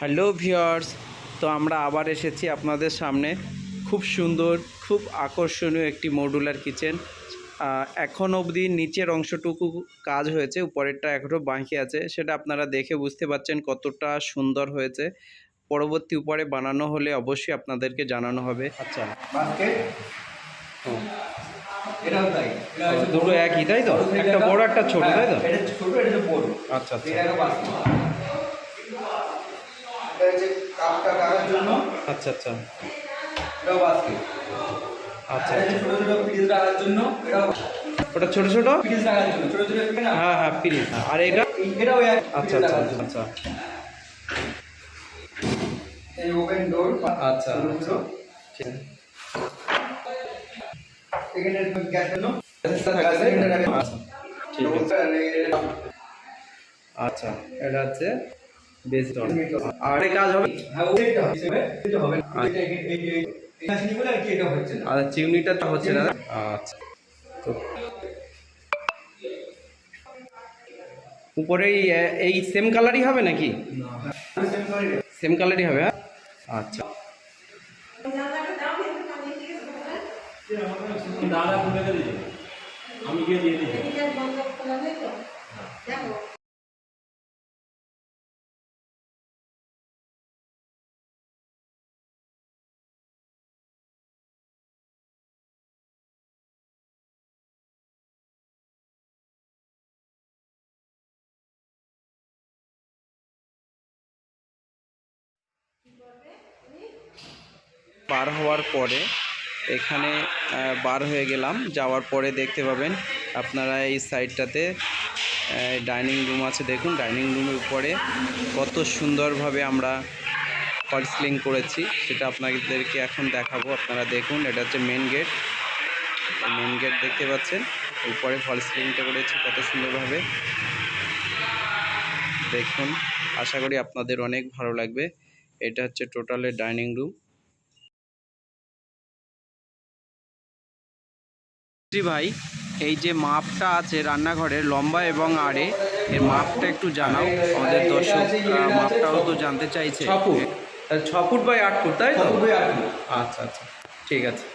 Hello viewers, তো আমরা আবার এসেছি আপনাদের সামনে। খুব সুন্দর, খুব আকর্ষণীয় একটি মডুলার কিচেন। এখন অবধি নিচের অংশটুকু কাজ হয়েছে, উপরেরটা এখনও বাকি আছে। সেটা আপনারা দেখে বুঝতে পারছেন কতটা সুন্দর হয়েছে। পরবর্তী উপরে বানানো হলে অবশ্যই আপনাদেরকে জানানো হবে। আচ্ছা, এটাও তাই, দুটো একই তাই তো? একটা বড় একটা ছোট তাই তো? এটা ছোট, এটা বড়। আচ্ছা আচ্ছা এটা হচ্ছে কাপটা রাখার জন্য। আচ্ছা আচ্ছা এটাও বাস্কেট। আচ্ছা এটা ছোট ছোট পিস রাখার জন্য। এটাও ওটা ছোট ছোট পিস রাখার জন্য, ছোট ছোট পিস না। হ্যাঁ হ্যাঁ পিস। আর এটা এটাও এক আচ্ছা আচ্ছা আচ্ছা এই ওপেন ডোর। আচ্ছা ছোট ঠিক আছে। এখানে গ্যাস জন্য আচ্ছা ঠিক আছে। আচ্ছা এটা হচ্ছে বেস ডোর। আর এই কাজ হবে? হ্যাঁ ওইটা হিসেবে এটা হবে না। এটা এই মেশিন বলে আর কি এটা হচ্ছে না। আর চিমনিটা তো হচ্ছে না। আচ্ছা, তো উপরে এই সেম কালারই হবে নাকি? সেম কালারই হবে। হ্যাঁ আচ্ছা দাদা খুলে দিই, আমি গিয়ে দিয়ে দিই। পার হওয়ার পরে এখানে বার হয়ে গেলাম, যাওয়ার পরে দেখতে পাবেন আপনারা এই সাইডটাতে ডাইনিং রুম আছে। দেখুন ডাইনিং রুমের উপরে কত সুন্দরভাবে আমরা ফল সিলিং করেছি, সেটা আপনাদেরকে এখন দেখাবো। আপনারা দেখুন, এটা হচ্ছে মেন গেট। মেন গেট দেখতে পাচ্ছেন, উপরে ফল সিলিংটা করেছি কত সুন্দরভাবে। দেখুন, আশা করি আপনাদের অনেক ভালো লাগবে। এটা হচ্ছে টোটালের ডাইনিং রুম। ভাই, এই যে মাপটা আছে রান্নাঘরের লম্বা এবং আড়ে, এর মাপটা একটু জানাও আমাদের দর্শক, মাপটাও তো জানতে চাইছে। 6 ফুট। 6 ফুট বাই 8 ফুট তাই তো? 6 ফুট বাই 8 ফুট। আচ্ছা আচ্ছা ঠিক আছে।